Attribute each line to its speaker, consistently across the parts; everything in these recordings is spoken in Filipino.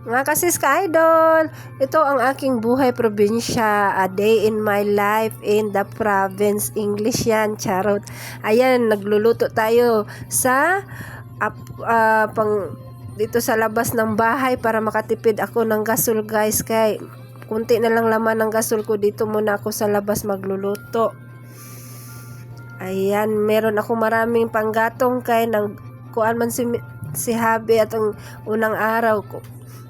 Speaker 1: Mga kasis ka-idol, ito ang aking buhay probinsya, a day in my life in the province. English yan, charot. Ayan, nagluluto tayo sa dito sa labas ng bahay para makatipid ako ng gasol guys. Kay kunti na lang laman ng gasol ko, dito muna ako sa labas magluluto. Ayan, meron ako maraming panggatong kay kuan man si Habi at ang unang araw ko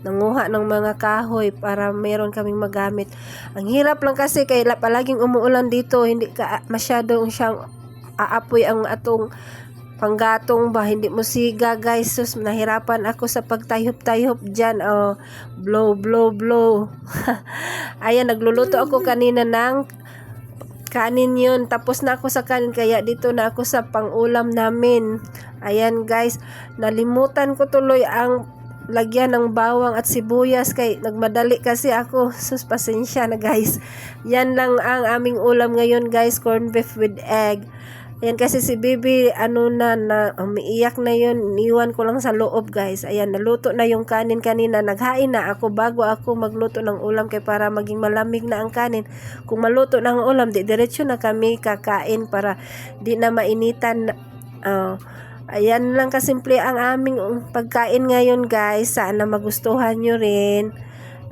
Speaker 1: nanguha ng mga kahoy para meron kaming magamit. Ang hirap lang kasi kay palaging umuulan dito, hindi ka masyadong siyang aapoy ang atong panggatong ba, hindi mo siga guys. Sus, nahirapan ako sa pagtayhop-tayhop dyan. Blow. Ayan, nagluluto ako kanina ng kanin yun. Tapos na ako sa kanin, kaya dito na ako sa pangulam namin. Ayan guys, nalimutan ko tuloy ang lagyan ng bawang at sibuyas kay nagmadali kasi ako. Sus, pasensya na guys. Yan lang ang aming ulam ngayon guys, corned beef with egg. Ayan, kasi si Bibi umiiyak na yun, iniwan ko lang sa loob guys. Ayan, naluto na yung kanin kanina, naghain na ako bago ako magluto ng ulam kay para maging malamig na ang kanin. Kung maluto na ang ulam, diretso na kami kakain para di na mainitan. Ayan lang kasimple ang aming pagkain ngayon guys. Sana magustuhan nyo rin.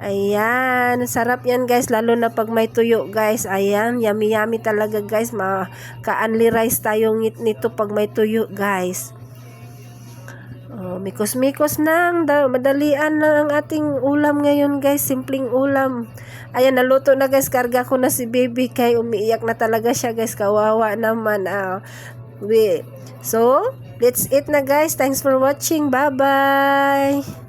Speaker 1: Ayan, sarap yan guys, lalo na pag may tuyo guys. Ayan, yummy talaga guys. Maka-only rice tayo nito pag may tuyo guys. Mikos-mikos nang madalian lang ang ating ulam ngayon guys, simpleng ulam. Ayan, naluto na guys, karga ko na si baby kay umiiyak na talaga siya guys, kawawa naman. So let's eat na guys. Thanks for watching. Bye bye.